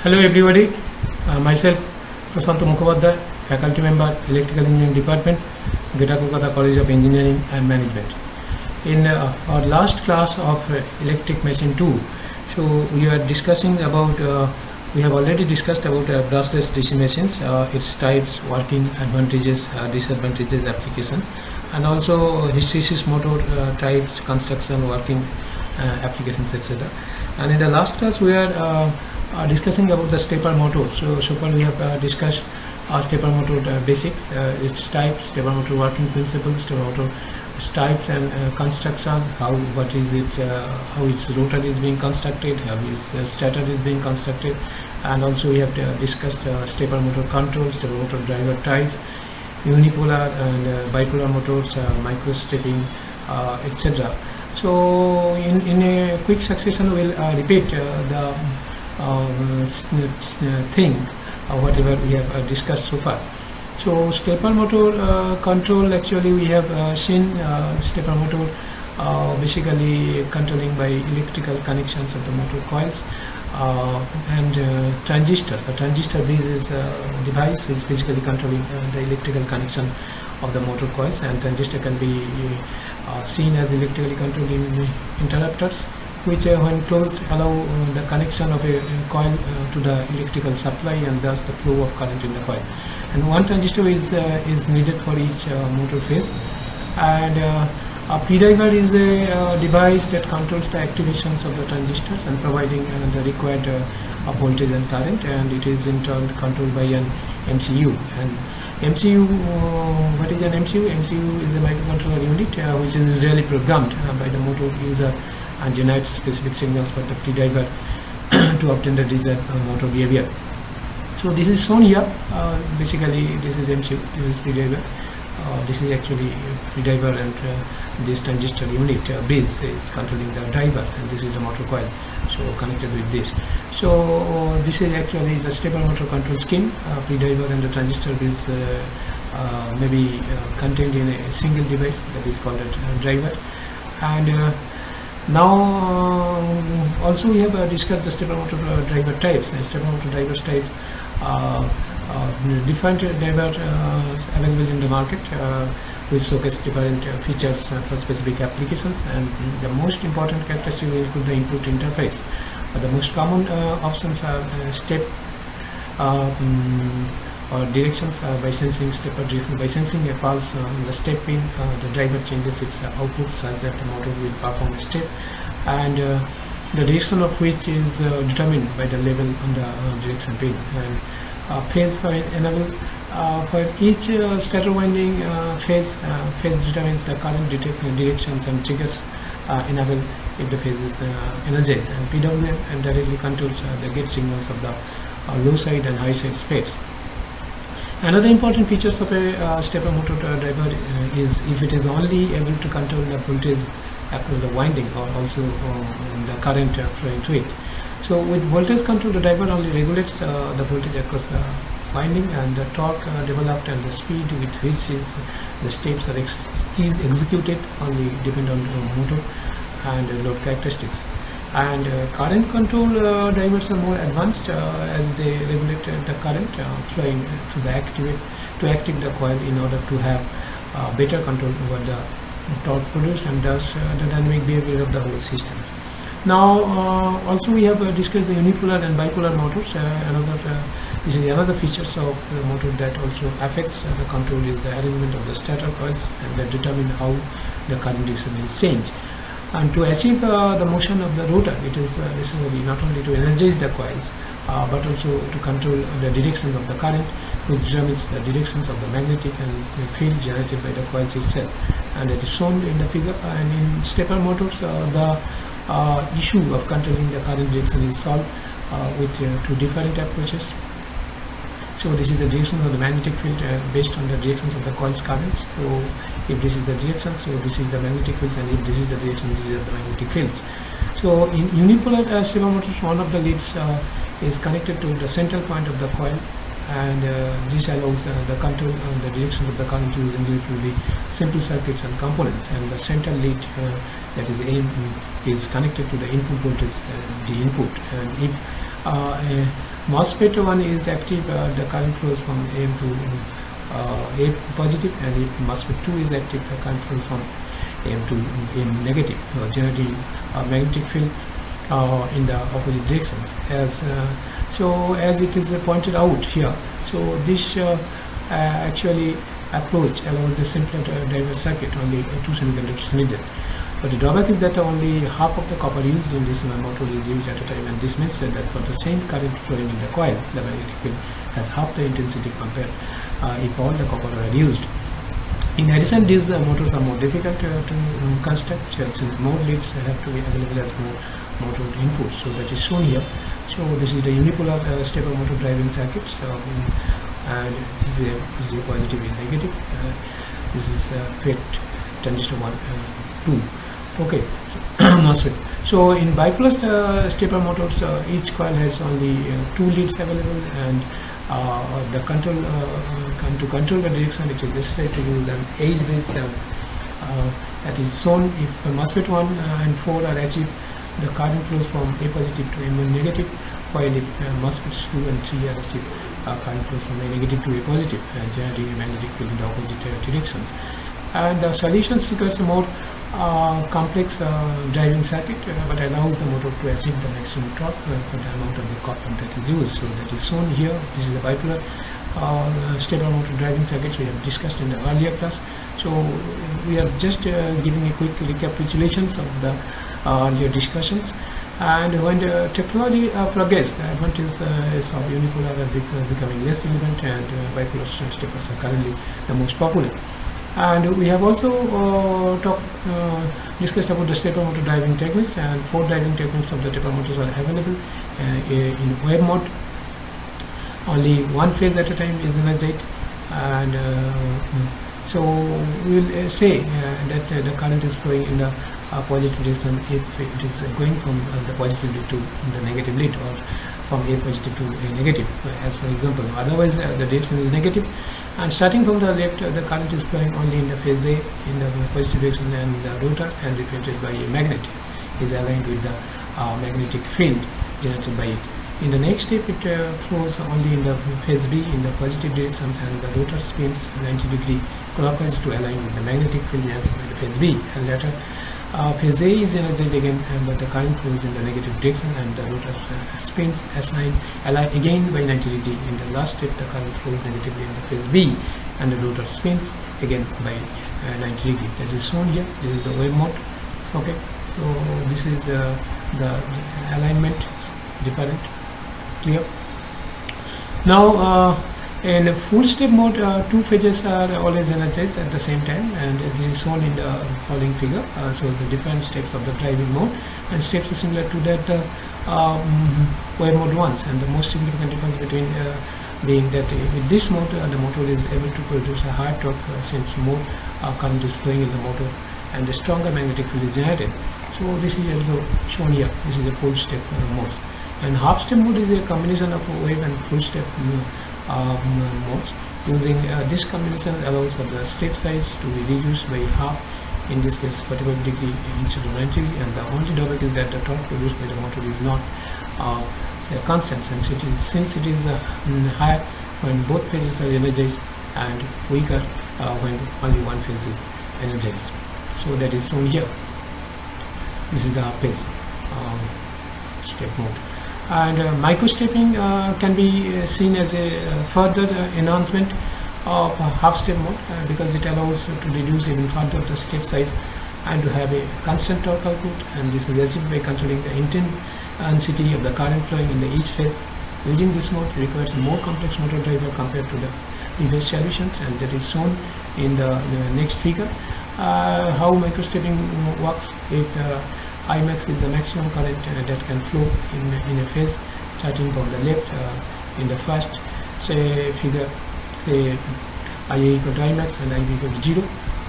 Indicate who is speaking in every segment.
Speaker 1: Hello everybody, myself Prasanto Mukhopadhyay, faculty member, Electrical Engineering Department, Greater Kolkata College of Engineering and Management. In our last class of electric machine 2, so we are discussing about, we have already discussed about brushless DC machines, its types, working advantages, disadvantages, applications, and also hysteresis motor types, construction, working applications, etc. And in the last class we are discussing about the stepper motor. So far we have discussed stepper motor basics, its types, stepper motor working principles, stepper motor types and construction, what is it, how its rotor is being constructed, how its stator is being constructed, and also we have discussed stepper motor control, stepper motor driver types, unipolar and bipolar motors, micro stepping, etc. So in a quick succession we'll repeat the thing whatever we have discussed so far. So stepper motor control, actually we have seen stepper motor basically controlling by electrical connections of the motor coils and transistor. The transistor base is a device which is basically controlling the electrical connection of the motor coils, and transistor can be seen as electrically controlling interrupters, which when closed allow the connection of a coil to the electrical supply and thus the flow of current in the coil. And one transistor is needed for each motor phase. And a pre-driver is a device that controls the activations of the transistors and providing the required voltage and current, and it is in turn controlled by an MCU. And MCU, what is an MCU? MCU is a microcontroller unit which is usually programmed by the motor user and generates specific signals for the pre-driver to obtain the desired motor behavior. So this is shown here. Basically this is MCU, this is pre-driver, this is actually pre-driver, and this transistor unit base is controlling the driver, and this is the motor coil, so connected with this. So this is actually the stepper motor control scheme. Pre-driver and the transistor base may be contained in a single device that is called a driver. And now also we have discussed the stepper motor driver types. Stepper motor driver types, different drivers available in the market which showcase different features for specific applications, and the most important characteristic is the input interface. The most common options are step or directions by sensing stepper direction. By sensing a pulse on the step pin, the driver changes its output such that the motor will perform a step, and the direction of which is determined by the level on the direction pin. And phase for enable, for each stator winding phase determines the current directions and triggers enable if the phase is energized. And PWM and directly controls the gate signals of the low side and high side spares. Another important features of a stepper motor driver is if it is only able to control the voltage across the winding, or also the current flowing through it. So with voltage control, the driver only regulates the voltage across the winding, and the torque developed and the speed with which the steps are executed only depend on motor and load characteristics. And current control drivers are more advanced as they regulate the current flowing through the active the coil in order to have better control over the torque produced and thus the dynamic behavior of the whole system. Now also we have discussed the unipolar and bipolar motors. This is another features of the motor that also affects the control is the arrangement of the stator coils, and that determine how the current direction is changed. And to achieve the motion of the rotor, it is necessary not only to energize the coils but also to control the directions of the current, which determines the directions of the magnetic and field generated by the coils itself. And it is shown in the figure. And in stepper motors, the issue of controlling the current direction is solved with two different approaches. So this is the direction of the magnetic field based on the directions of the coil's current. So if this is the direction, so this is the magnetic fields, and if this is the direction, this is the magnetic fields. So in unipolar stepper motors, one of the leads is connected to the central point of the coil, and this allows the control and the direction of the current using relatively simple circuits and components. And the central lead that is connected to the input voltage, the input, and if MOSFET 1 is active, the current flows from AM to A positive, and if MOSFET 2 is active, the current flows from AM to AM negative, generating a magnetic field in the opposite directions. As it is pointed out here, so this actually approach allows the simpler driver circuit, only 2 semiconductors needed. But the drawback is that only half of the copper used in this motor is used at a time, and this means that for the same current flowing in the coil, the magnetic field has half the intensity compared if all the copper were used. In addition, these motors are more difficult to construct, since more leads have to be available as more motor inputs. So that is shown here. So this is the unipolar stepper motor driving circuit. And this is a positive and negative. This is FET transistor 1 2. Okay, so MOSFET. So in bipolar stepper motors, each coil has only 2 leads available, and the control to control the direction, it is necessary to use an edge-based that is shown. If MOSFET 1 and 4 are achieved, the current flows from A positive to M negative, while if MOSFETs 2 and 3 are achieved, current flows from A negative to A positive, generating a magnetic field in the opposite directions. And the solutions requires a more complex driving circuit, but allows the motor to achieve the maximum torque for the amount of the copper that is used. So that is shown here. This is the bipolar stepper motor driving circuit we have discussed in the earlier class. So we are just giving a quick recapitulations of the earlier discussions. And when the technology progresses, the advantages of unipolar are becoming less relevant, and bipolar steppers are currently the most popular. And we have also discussed about the stepper motor driving techniques, and 4 driving techniques of the stepper motors are available. In wave mode, only one phase at a time is energized, and so we will say that the current is flowing in the positive direction if it is going from the positive lead to the negative lead, or from A positive to A negative, as for example. Otherwise the direction is negative, and starting from the left, the current is flowing only in the phase A in the positive direction, and the rotor, and represented by a magnet, is aligned with the magnetic field generated by it. In the next step, it flows only in the phase B in the positive direction, and the rotor spins 90° clockwise to align with the magnetic field generated by the phase B. And later phase A is energized again, but the current flows in the negative direction, and the rotor spins align again by 90°. In the last step, the current flows negatively in the phase B, and the rotor spins again by 90°. This is shown here. This is the wave mode. Okay, so this is the alignment different. Clear? Now in full step mode, 2 phases are always energized at the same time, and this is shown in the following figure. So the different steps of the driving mode, and steps are similar to that wave mode ones, and the most significant difference between being that with this mode, the motor is able to produce a higher torque, since more current is flowing in the motor, and a stronger magnetic field is generated. So this is also shown here. This is the full step mode. And half step mode is a combination of wave and full step modes. Using this combination allows for the step size to be reduced by half, in this case 45° instead of 90°, and the only drawback is that the torque produced by the motor is not constant, since it is higher when both phases are energized, and weaker when only one phase is energized. So that is shown here. This is the phase step mode. And microstepping can be seen as a further enhancement of half step mode, because it allows to reduce even further the step size and to have a constant torque output, and this is achieved by controlling the intensity of the current flowing in each phase. Using this mode requires a more complex motor driver compared to the previous solutions, and that is shown in the next figure. How microstepping works: if Imax is the maximum current that can flow in a phase, starting from the left in the first figure, IA equal to Imax and IB equal to 0.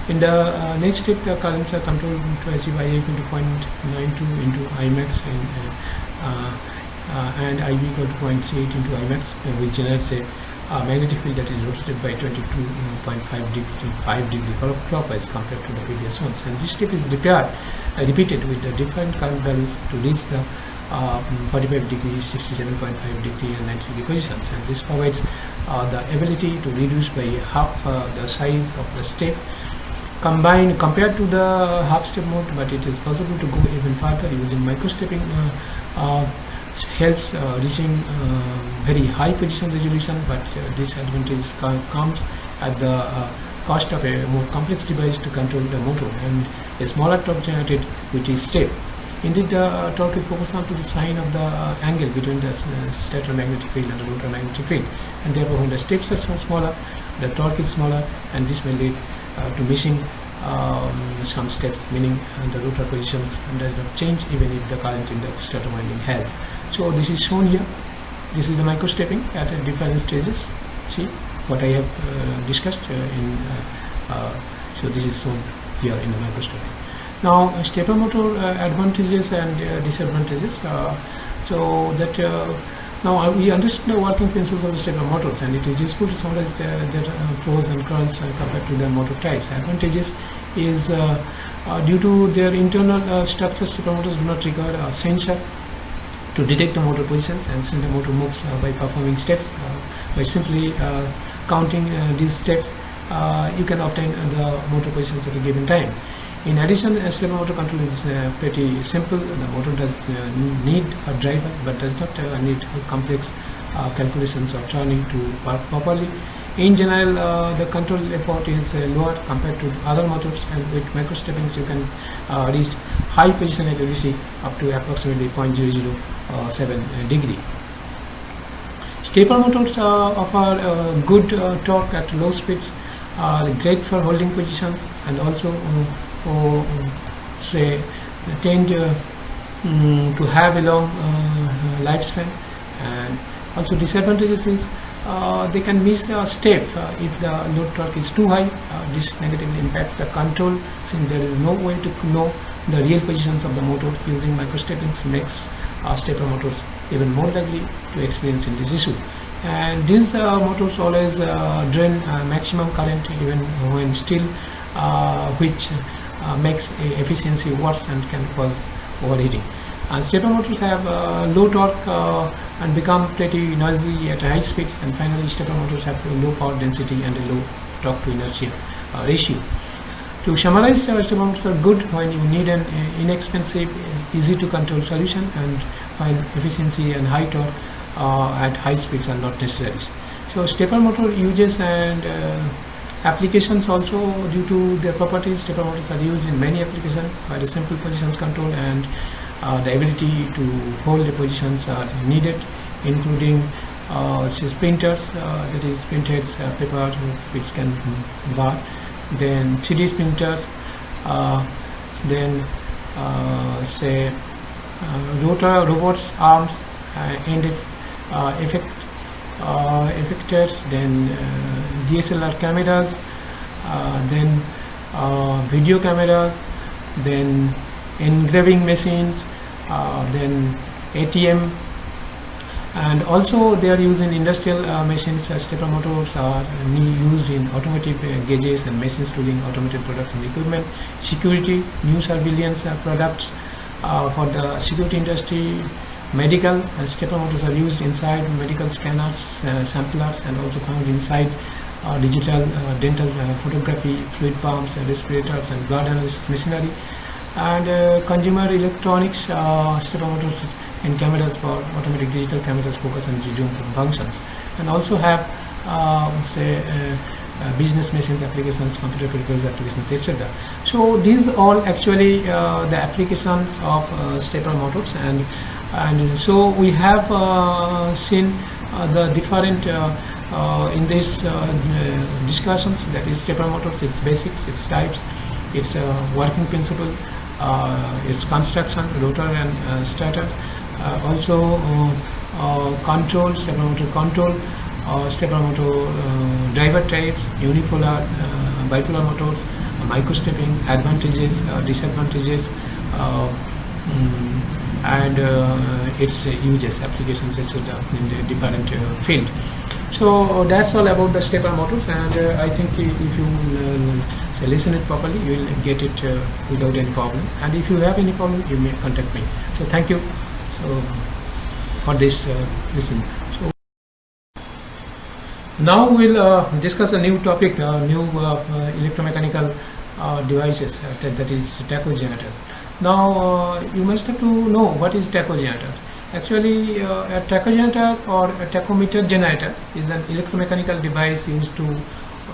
Speaker 1: In the next step, the currents are controlled to achieve IA equal to 0.92 into Imax, and IB equal to 0.38 into Imax, which generates a magnetic field that is rotated by 22.5 degree clockwise compared to the previous ones. And this step is repeated with the different current values to reach the 45 degrees, 67.5 degree and 90 degree positions, and this provides the ability to reduce by half the size of the step compared to the half step mode, but it is possible to go even further using micro stepping. Helps reaching very high position resolution, but disadvantages comes at the cost of a more complex device to control the motor and a smaller torque generated which is step. Indeed, the torque is proportional to the sign of the angle between the stator magnetic field and the rotor magnetic field, and therefore when the steps are smaller, the torque is smaller, and this may lead to missing some steps, meaning the rotor positions does not change even if the current in the stator winding has. So this is shown here. This is the micro stepping at different stages. See what I have discussed so this is shown here in the micro stepping. Now stepper motor advantages and disadvantages. So that now we understand the working principles of the stepper motors, and it is useful to summarize their pros and cons compared to the motor types. Advantages is due to their internal structure, stepper motors do not require a sensor to detect the motor positions, and since the motor moves by performing steps, by simply counting these steps, you can obtain the motor positions at a given time. In addition, stepper motor control is pretty simple. The motor does need a driver but does not need complex calculations or turning to work properly. In general, the control effort is lower compared to other motors, and with micro steppings you can reach high position accuracy up to approximately 0.007 degree. Stepper motors offer good torque at low speeds, are great for holding positions, and also say tend to have a long lifespan. And also disadvantages is they can miss a step if the load torque is too high. This negatively impacts the control, since there is no way to know the real positions of the motor. Using micro steppings makes stepper motors even more likely to experience in this issue. And these motors always drain maximum current even when still, which makes efficiency worse and can cause overheating. And stepper motors have low torque and become pretty noisy at high speeds, and finally stepper motors have low power density and a low torque to inertia ratio. To summarize, stepper motors are good when you need an inexpensive, easy to control solution, and while efficiency and high torque at high speeds are not necessary. So stepper motor uses and applications also, due to their properties, stepper motors are used in many applications where the simple positions control and the ability to hold the positions are needed, including printers, that is printheads, paper which can bar, then 3D printers, then say rotor robots arms, and effectors, then DSLR cameras, then video cameras, then engraving machines, then ATM, and also they are used in industrial machines. Stepper motors are used in automotive gauges and machines tooling, automated production equipment, security, new surveillance products for the security industry, medical. Stepper motors are used inside medical scanners, samplers, and also found inside digital dental photography, fluid pumps, respirators, and blood analysis machinery, and consumer electronics. Stepper motors in cameras for automatic digital cameras, focus and zoom functions, and also have say business machines applications, computer peripherals applications, etc. So these all actually the applications of stepper motors, and so we have seen the different in this discussions, that is stepper motors, its basics, its types, its working principle, its construction, rotor and stator, also control, stepper motor control, stepper motor driver types, unipolar, bipolar motors, micro stepping, advantages, disadvantages, and its uses, applications, etc. in the different field. So that's all about the stepper motors, and I think if you say listen it properly, you will get it without any problem, and if you have any problem, you may contact me. So thank you. So for this listen. So now we'll discuss a new topic, new electromechanical devices, that is tachogenerator. Now you must have to know what is tachogenerator. Actually, a tachogenerator or a tachometer generator is an electromechanical device used to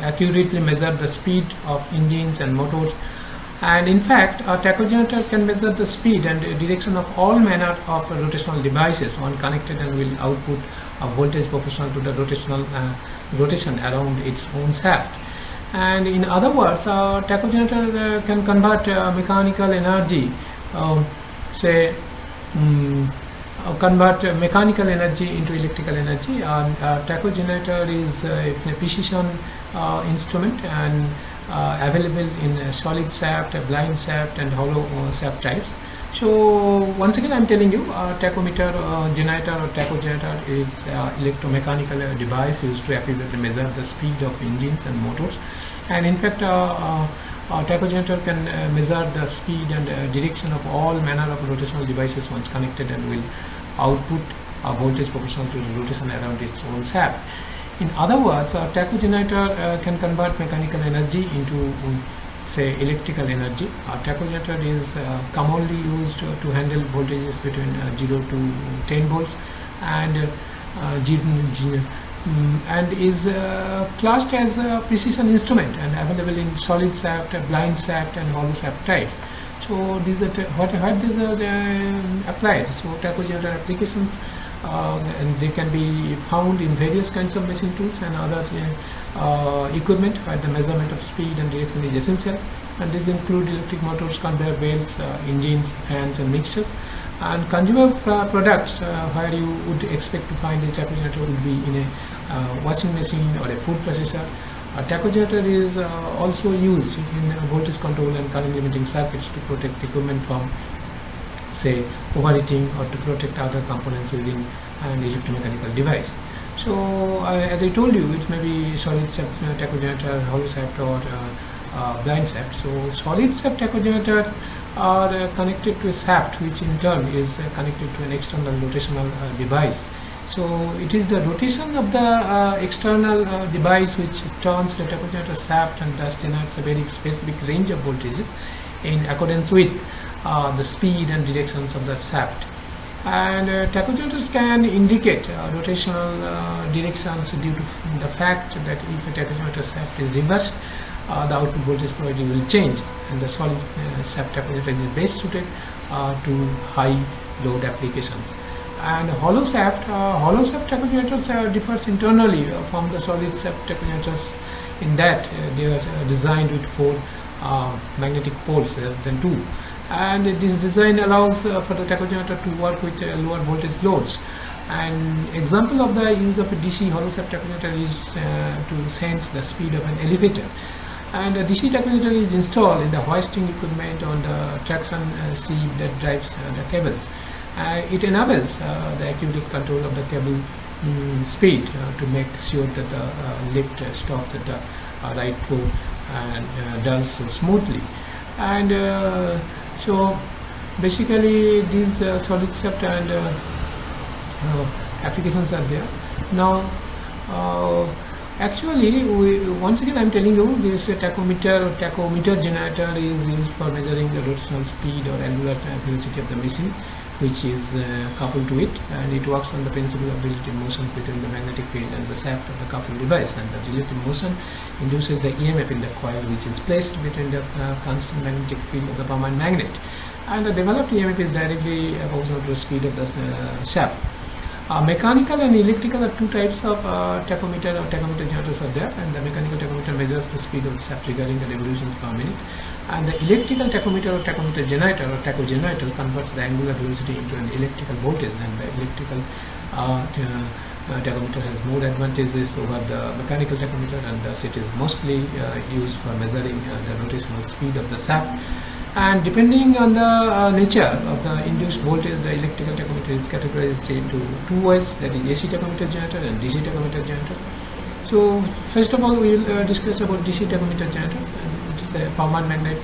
Speaker 1: accurately measure the speed of engines and motors. And in fact, a tachogenerator can measure the speed and direction of all manner of rotational devices when connected, and will output a voltage proportional to the rotation around its own shaft. And in other words, a tachogenerator can convert mechanical energy, say convert mechanical energy into electrical energy. And tachogenerator is a precision instrument and available in solid shaft, blind shaft, and hollow shaft types. So once again, I'm telling you, tachometer generator or tachogenerator is electromechanical device used to accurately measure the speed of engines and motors. And in fact, a tachogenerator can measure the speed and direction of all manner of rotational devices once connected, and will output a voltage proportional to the rotation around its own shaft. In other words, a tachogenerator can convert mechanical energy into say electrical energy. A tachogenerator is commonly used to handle voltages between 0 to 10 volts, and is classed as a precision instrument and available in solid shaft, blind shaft, and hollow shaft types. So these are what these are applied. So tachogenerator applications, and they can be found in various kinds of machine tools and other equipment where the measurement of speed and direction is essential. And these include electric motors, conveyor belts, engines, fans, and mixtures. And consumer products, where you would expect to find a tachogenerator, will be in a washing machine or a food processor. A tachogenerator is also used in voltage control and current limiting circuits to protect equipment from, say, overheating, or to protect other components within an electromechanical device. So as I told you, it may be solid shaft tachogenerator, hollow shaft, or blind shaft. So solid shaft tachogenerator are connected to a shaft, which in turn is connected to an external rotational device. So it is the rotation of the external device which turns the tachogenerator shaft, and thus generates a very specific range of voltages in accordance with the speed and directions of the shaft. And tachogenerators can indicate rotational directions due to the fact that if a tachogenerator shaft is reversed, the output voltage provided will change, and the solid shaft tachogenerator is best suited to high load applications. And hollow shaft tachogenerators differs internally from the solid shaft tachogenerators in that they are designed with 4 magnetic poles rather than 2. And this design allows for the tachogenerator to work with lower voltage loads. And example of the use of a DC hollow shaft tachogenerator is to sense the speed of an elevator. And a DC tachogenerator is installed in the hoisting equipment on the traction sieve that drives the cables. It enables the accurate control of the cable speed to make sure that the lift stops at the right flow and does so smoothly. And so basically these solid shaft and applications are there. Now actually, once again I'm telling you, this tachometer generator is used for measuring the rotational speed or angular velocity of the machine, which is coupled to it, and it works on the principle of relative motion between the magnetic field and the shaft of the coupled device. And the relative motion induces the EMF in the coil, which is placed between the constant magnetic field of the permanent magnet, and the developed EMF is directly proportional to the speed of the shaft. Mechanical and electrical are two types of tachometer or tachometer generators are there, and the mechanical tachometer measures the speed of the shaft regarding the revolutions per minute, and the electrical tachometer or tachometer generator or tachogenerator converts the angular velocity into an electrical voltage. And the electrical tachometer has more advantages over the mechanical tachometer, and thus it is mostly used for measuring the rotational speed of the shaft. And depending on the nature of the induced voltage, the electrical tachometer is categorized into 2 ways, that is AC tachometer generator and DC tachometer generators. So first of all, we will discuss about DC tachometer generators. It is a permanent magnet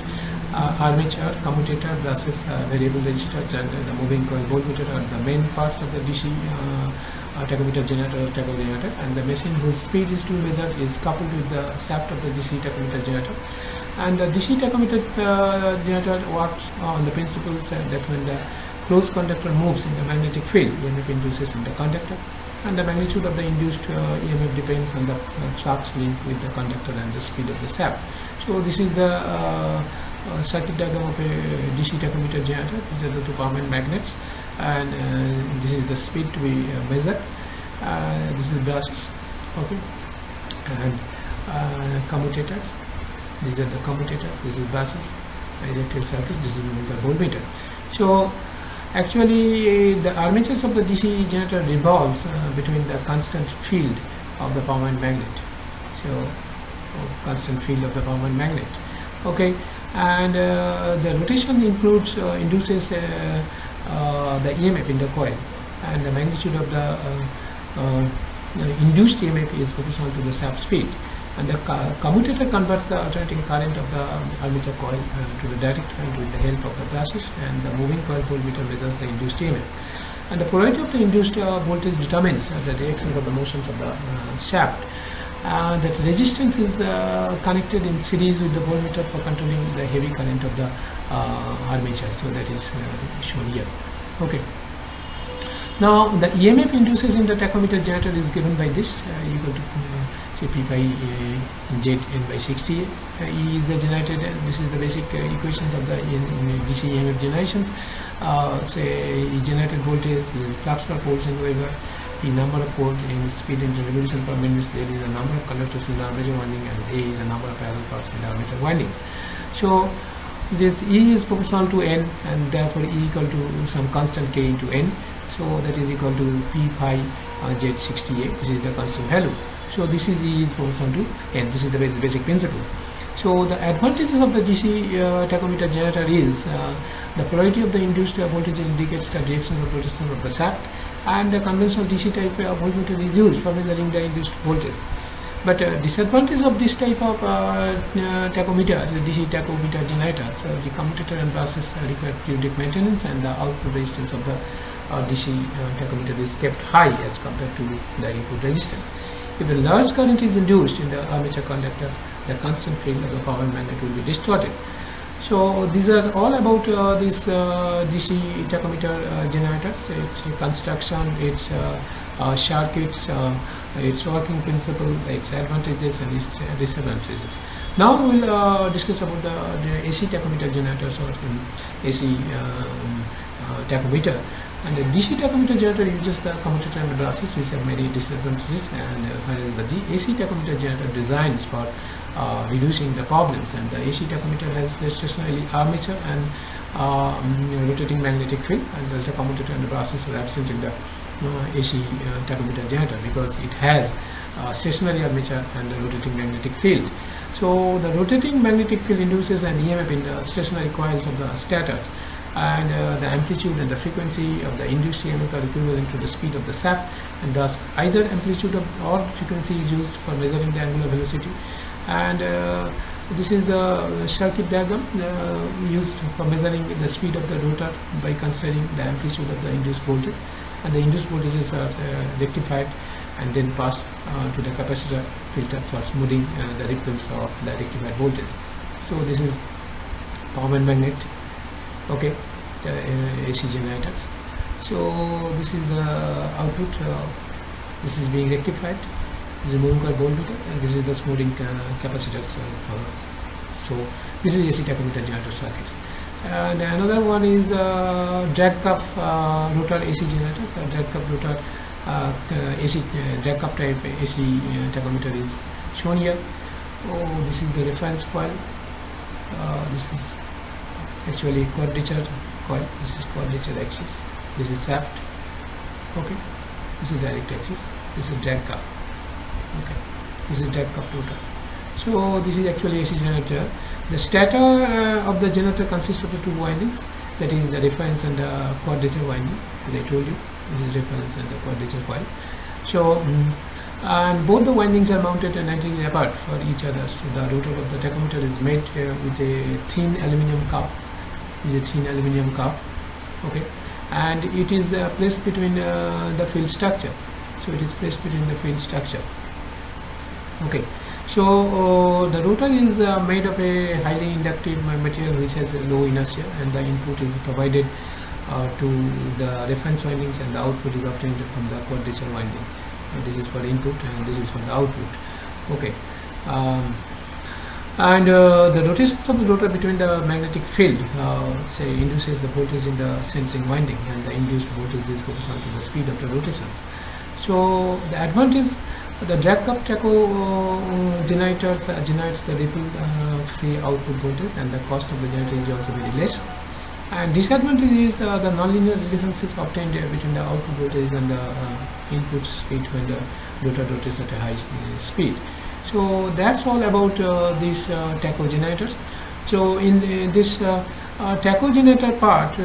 Speaker 1: armature, commutator, brushes, variable resistors, and the moving coil voltmeter are the main parts of the DC tachometer generator or tacho generator, and the machine whose speed is to be measured is coupled with the shaft of the DC tachometer generator. And the DC tachometer generator works on the principles that when the closed conductor moves in the magnetic field, EMF induces in the conductor, and the magnitude of the induced EMF depends on the flux link with the conductor and the speed of the shaft. So this is the circuit diagram of a DC tachometer generator. These are the two permanent magnets, and this is the speed to be measured. This is brushes, okay, and commutator. These are the commutator. This is brushes, electrical circuit. This is the voltmeter. So actually, the armatures of the DC generator revolves between the constant field of the permanent magnet. So constant field of the permanent magnet. Okay, and the rotation includes induces the EMF in the coil, and the magnitude of the induced EMF is proportional to the shaft speed. And the commutator converts the alternating current of the armature coil to the direct current with the help of the brushes, and the moving coil voltmeter measures the induced EMF. And the polarity of the induced voltage determines the directions of the motions of the shaft. That resistance is connected in series with the voltmeter for controlling the heavy current of the armature. So that is shown here. Okay. Now the EMF induces in the tachometer generator is given by this equal to P by Z n by 60. E is the generated. This is the basic equations of the DC EMF generations. Say generated voltage. This is flux per poles in Weber. The number of poles in speed into revolution per minute. There is a number of conductors in the armature winding, and A is the number of parallel parts in the armature windings. So this E is proportional to N, and therefore E equal to some constant K into N. So that is equal to P phi Z68. This is the constant value. So this is E is proportional to N. This is the basic principle. So the advantages of the DC tachometer generator is the polarity of the induced voltage indicates the directions of rotation of the shaft, and the conventional DC type voltmeter is used for measuring the induced voltage. But disadvantage of this type of tachometer, the DC tachometer generator, so the commutator and brushes require periodic maintenance, and the output resistance of the DC tachometer is kept high as compared to the input resistance. If a large current is induced in the armature conductor, the constant field of the permanent magnet will be distorted. So these are all about this DC tachometer generators, its construction, its circuits, its working principle, its advantages and its disadvantages. Now we will discuss about the AC tachometer generators or AC tachometer. And the DC tachometer generator uses the commutator and the brushes, which have many disadvantages, and whereas the AC tachometer generator designs for reducing the problems. And the AC tachometer has a stationary armature and rotating magnetic field, and thus the commutator and the brushes are absent in the AC tachometer generator because it has stationary armature and a rotating magnetic field. So the rotating magnetic field induces an EMF in the stationary coils of the stators, and the amplitude and the frequency of the induced EMF are equivalent to the speed of the shaft, and thus either amplitude or frequency is used for measuring the angular velocity. And this is the circuit diagram used for measuring the speed of the rotor by considering the amplitude of the induced voltage, and the induced voltages are rectified and then passed to the capacitor filter for smoothing the ripples of the rectified voltage. So this is permanent magnet, okay, the AC generators. So this is the output, this is being rectified, this is moving coil voltmeter, and this is the smoothing capacitors. So this is AC tachometer generator circuits. And another one is drag cuff rotor AC generators. Drag cuff rotor AC drag cuff type AC tachometer is shown here. Oh, this is the reference coil. This is actually quadrature coil. This is quadrature axis. This is shaft. Okay. This is direct axis. This is drag cuff. Okay. This is drag cuff rotor. So this is actually AC generator. The stator of the generator consists of the two windings, that is the reference and the quadrature winding. As I told you, this is reference and the quadrature coil. So and both the windings are mounted 90 degrees apart for each other. So the rotor of the tachometer is made with a thin aluminum cup. Is a thin aluminum cup, okay, and it is placed between the field structure. So it is placed between the field structure. Okay, so the rotor is made of a highly inductive material which has a low inertia, and the input is provided to the reference windings, and the output is obtained from the quadrature winding. This is for input and this is for the output. Okay, and the rotation of the rotor between the magnetic field say induces the voltage in the sensing winding, and the induced voltage is proportional to the speed of the rotations. So the advantage, the drag cup tacho generators generates the ripple free output voltage, and the cost of the generator is also very less. And disadvantage is the nonlinear relationships obtained between the output voltage and the input speed when the rotor rotates at a high speed. So that's all about these tacho generators. So in this tacho generator part,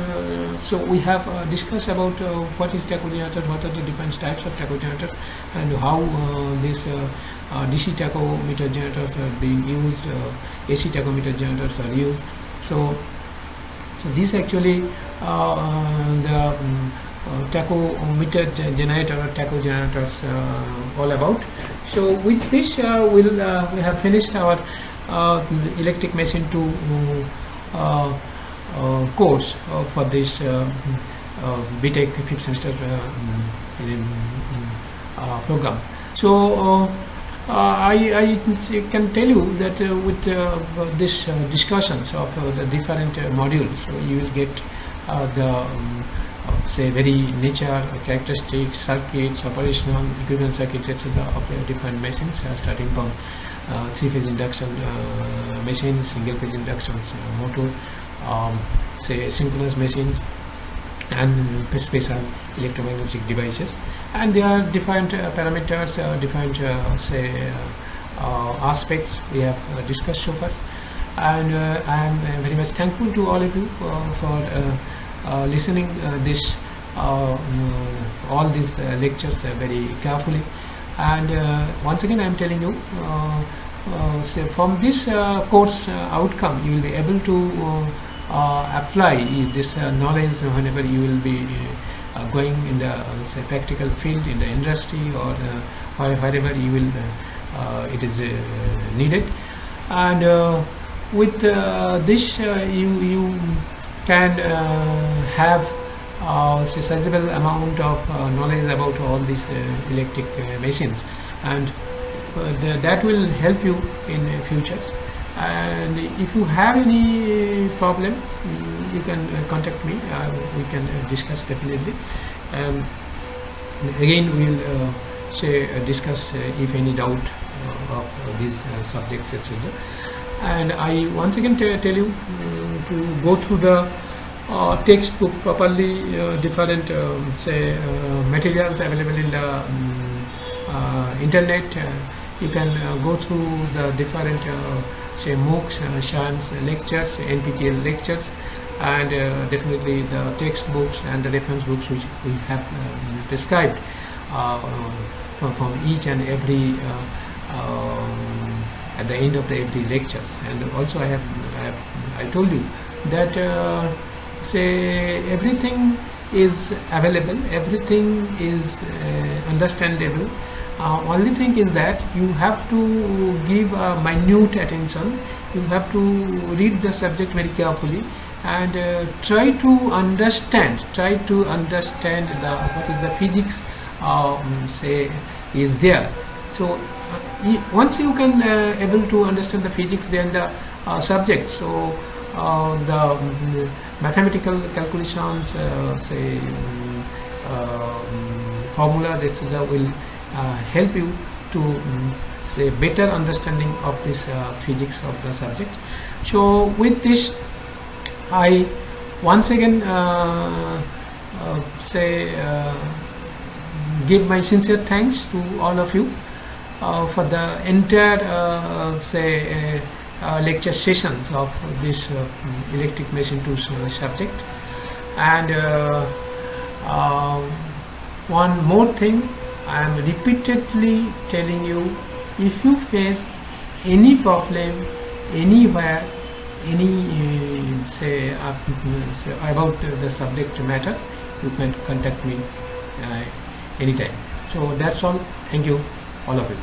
Speaker 1: so we have discussed about what is tacho generator, what are the different types of tacho generators, and how these DC tachometer generators are being used, AC tachometer generators are used. So this actually the tachometer generator or tacho generators all about. So with this we have finished our electric machine 2 course for this BTech 5th semester program. So I can tell you that with this discussions of the different modules, so you will get the say very nature, characteristics, circuits, operational, equivalent circuits, etc. of different machines, starting from 3-phase induction machines, single-phase inductions motor, say synchronous machines, and special electromagnetic devices. And there are different parameters, different say aspects we have discussed so far. And I am very much thankful to all of you for listening this all these lectures very carefully. And once again I am telling you, so from this course outcome you will be able to apply this knowledge whenever you will be going in the say practical field in the industry, or wherever you will it is needed. And with this you can have say sizable amount of knowledge about all these electric machines, and that will help you in futures. And if you have any problem, you can contact me, we can discuss definitely. Again we will say discuss if any doubt of these subjects, etc. And I once again tell you to go through the textbook properly, different say materials available in the internet. You can go through the different say MOOCs, SHAMs lectures, NPTEL lectures, and definitely the textbooks and the reference books which we have prescribed from each and every at the end of every lecture. And also I told you that say everything is available, everything is understandable. Only thing is that you have to give minute attention, you have to read the subject very carefully, and try to understand the what is the physics say is there. So once you can able to understand the physics behind the subject, so the mathematical calculations, say formulas, etc. will help you to say better understanding of this physics of the subject. So with this I once again say give my sincere thanks to all of you for the entire say lecture sessions of this electric machine 2 subject. And one more thing, I am repeatedly telling you, if you face any problem anywhere, any say about the subject matters, you can contact me anytime. So that's all. Thank you, all of you.